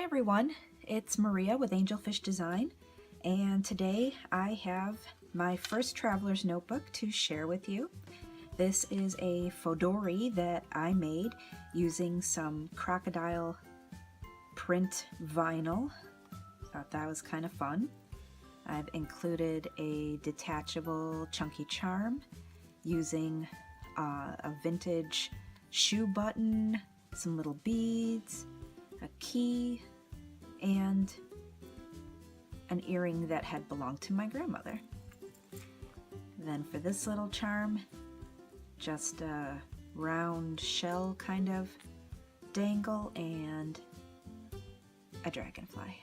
everyone, it's Maria with Angelfish Design, and today I have my first traveler's notebook to share with you. This is a Fauxdori that I made using some crocodile print vinyl. Thought that was kind of fun. I've included a detachable chunky charm using a vintage shoe button, some little beads, a key, and an earring that had belonged to my grandmother. Then for this little charm, just a round shell kind of dangle and a dragonfly.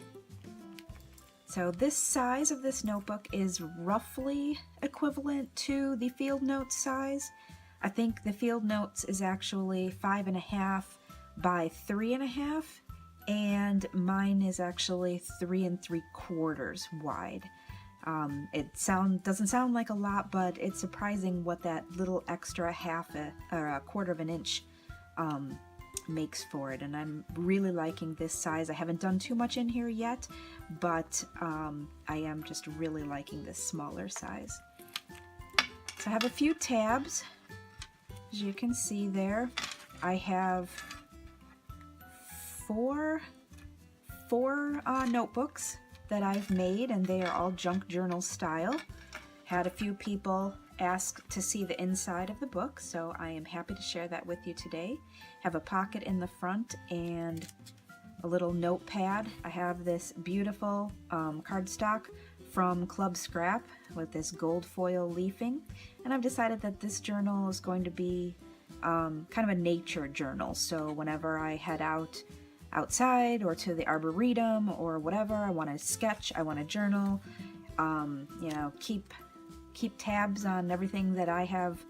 So this size of this notebook is roughly equivalent to the field notes size. I think the field notes is actually 5.5 by 3.5, and mine is actually 3 3/4 wide. It doesn't sound like a lot, but it's surprising what that little extra a quarter of an inch makes for it, and I'm really liking this size. I haven't done too much in here yet, but I am just really liking this smaller size. So I have a few tabs. As you can see there, I have four notebooks that I've made, and they are all junk journal style. Had a few people ask to see the inside of the book, so I am happy to share that with you today. Have a pocket in the front and a little notepad. I have this beautiful cardstock from Club Scrap with this gold foil leafing, and I've decided that this journal is going to be kind of a nature journal. So whenever I head outside or to the arboretum or whatever, I want to sketch, I want to journal, keep tabs on everything that I have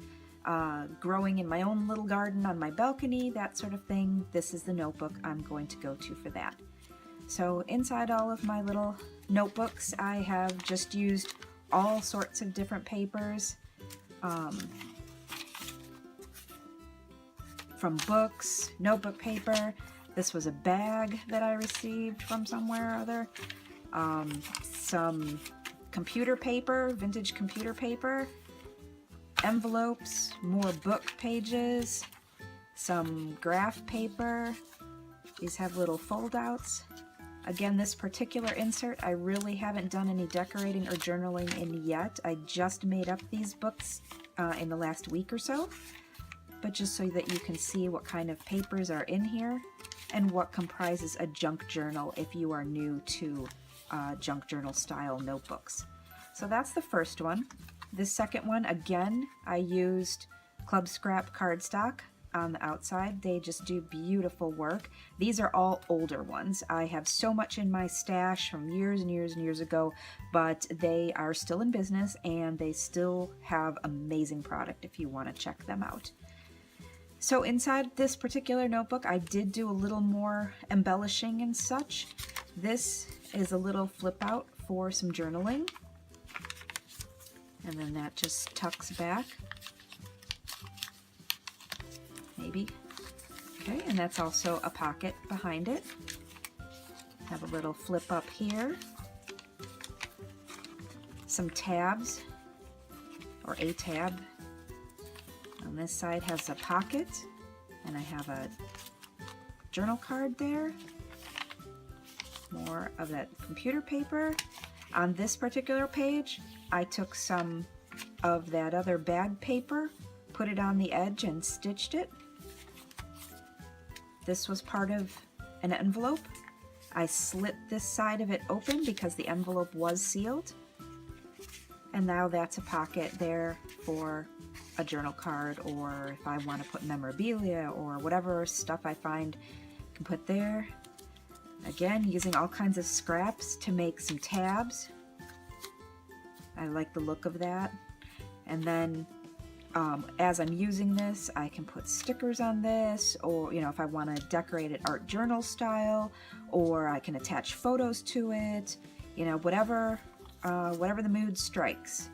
growing in my own little garden on my balcony, that sort of thing. This is the notebook I'm going to go to for that. So inside all of my little notebooks, I have just used all sorts of different papers, from books, notebook paper. This was a bag that I received from somewhere or other. Some computer paper, vintage computer paper, envelopes, more book pages, some graph paper. These have little fold-outs. Again, this particular insert, I really haven't done any decorating or journaling in yet. I just made up these books in the last week or so, but just so that you can see what kind of papers are in here and what comprises a junk journal if you are new to junk journal style notebooks. So that's the first one. This second one, again, I used Club Scrap cardstock on the outside. They just do beautiful work. These are all older ones. I have so much in my stash from years and years and years ago, but they are still in business and they still have amazing product if you want to check them out. So inside this particular notebook, I did do a little more embellishing and such. This is a little flip out for some journaling. And then that just tucks back. Maybe. Okay, and that's also a pocket behind it. Have a little flip up here. Some tabs, or a tab. On this side has a pocket, and I have a journal card there. More of that computer paper. On this particular page, I took some of that other bag paper, put it on the edge and stitched it. This was part of an envelope. I slit this side of it open because the envelope was sealed. And now that's a pocket there for a journal card, or if I want to put memorabilia or whatever stuff I find, I can put there. Again, using all kinds of scraps to make some tabs. I like the look of that. And then as I'm using this, I can put stickers on this, or if I want to decorate it art journal style, or I can attach photos to it, whatever the mood strikes.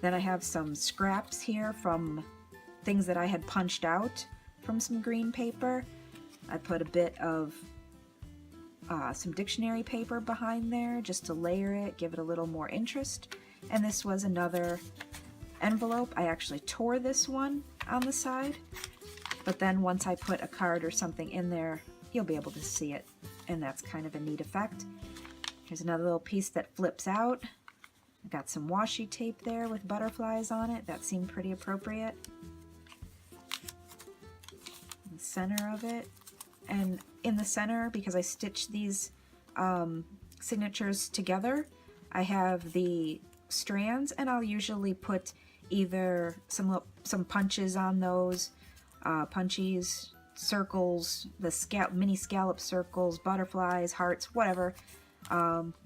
Then I have some scraps here from things that I had punched out from some green paper. I put a bit of some dictionary paper behind there just to layer it, give it a little more interest. And this was another envelope. I actually tore this one on the side, but then once I put a card or something in there, you'll be able to see it, and that's kind of a neat effect. Here's another little piece that flips out. I got some washi tape there with butterflies on it. That seemed pretty appropriate. The center of it, and in the center, because I stitched these signatures together, I have the strands, and I'll usually put either some punches on those, punchies, circles, the mini scallop circles, butterflies, hearts, whatever,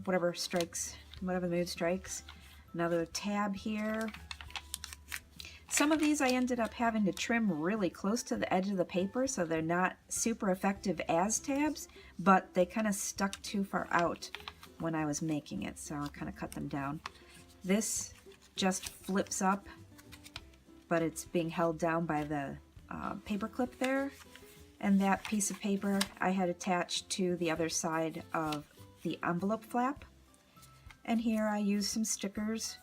whatever strikes, whatever the mood strikes. Another tab here. Some of these I ended up having to trim really close to the edge of the paper, so they're not super effective as tabs, but they kind of stuck too far out when I was making it, so I kind of cut them down. This just flips up, but it's being held down by the paper clip there, and that piece of paper I had attached to the other side of the envelope flap. And here I used some stickers.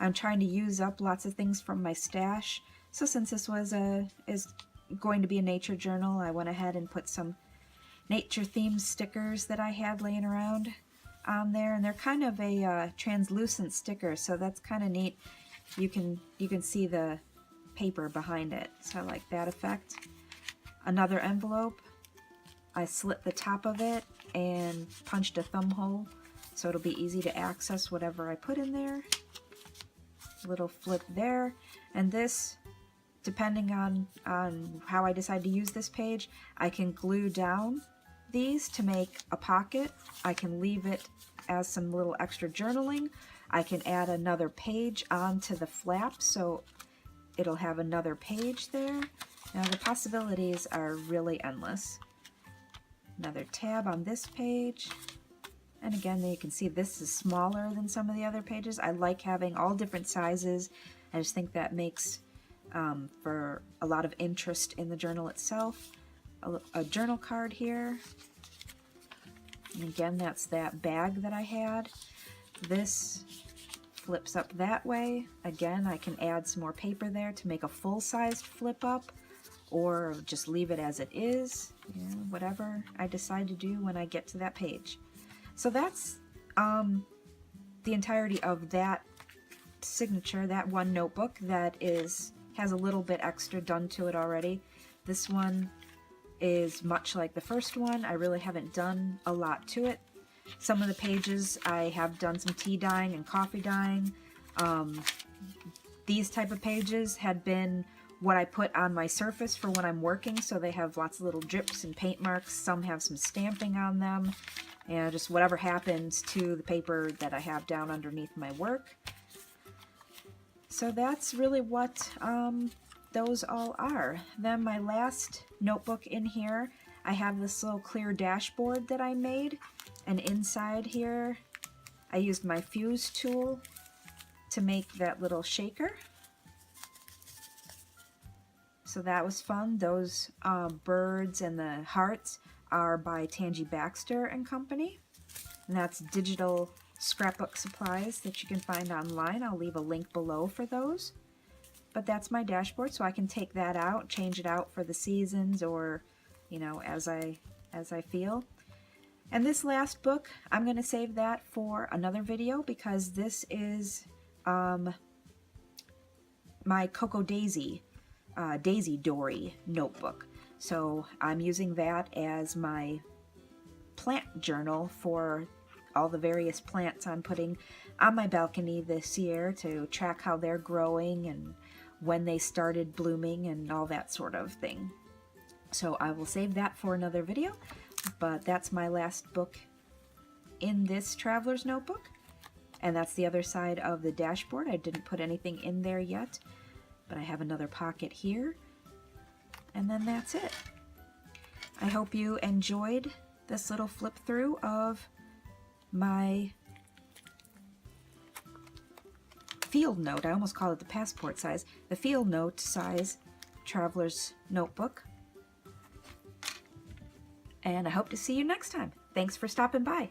I'm trying to use up lots of things from my stash, so since this was is going to be a nature journal, I went ahead and put some nature themed stickers that I had laying around on there, and they're kind of a translucent sticker, so that's kind of neat. You can see the paper behind it, so I like that effect. Another envelope, I slit the top of it and punched a thumb hole so it'll be easy to access whatever I put in there. Little flip there, and this, depending on how I decide to use this page, I can glue down these to make a pocket. I can leave it as some little extra journaling. I can add another page onto the flap so it'll have another page there. Now the possibilities are really endless. Another tab on this page. And again, you can see this is smaller than some of the other pages. I like having all different sizes. I just think that makes for a lot of interest in the journal itself. A journal card here. And again, that's that bag that I had. This flips up that way. Again, I can add some more paper there to make a full-sized flip up, or just leave it as it is. Yeah, whatever I decide to do when I get to that page. So that's the entirety of that signature, that one notebook that has a little bit extra done to it already. This one is much like the first one. I really haven't done a lot to it. Some of the pages I have done some tea dyeing and coffee dyeing. These type of pages had been what I put on my surface for when I'm working, so they have lots of little drips and paint marks. Some have some stamping on them, and just whatever happens to the paper that I have down underneath my work. So that's really what those all are. Then my last notebook in here, I have this little clear dashboard that I made, and inside here I used my fuse tool to make that little shaker. So that was fun. Those birds and the hearts are by Tangy Baxter and Company, and that's digital scrapbook supplies that you can find online. I'll leave a link below for those. But that's my dashboard, so I can take that out, change it out for the seasons, or as I feel. And this last book, I'm going to save that for another video, because this is my Cocoa Daisy Dory notebook. So I'm using that as my plant journal for all the various plants I'm putting on my balcony this year to track how they're growing and when they started blooming and all that sort of thing. So I will save that for another video, but that's my last book in this traveler's notebook, and that's the other side of the dashboard. I didn't put anything in there yet, but I have another pocket here, and then that's it. I hope you enjoyed this little flip through of my field note. I almost call it the passport size. The field note size traveler's notebook. And I hope to see you next time. Thanks for stopping by.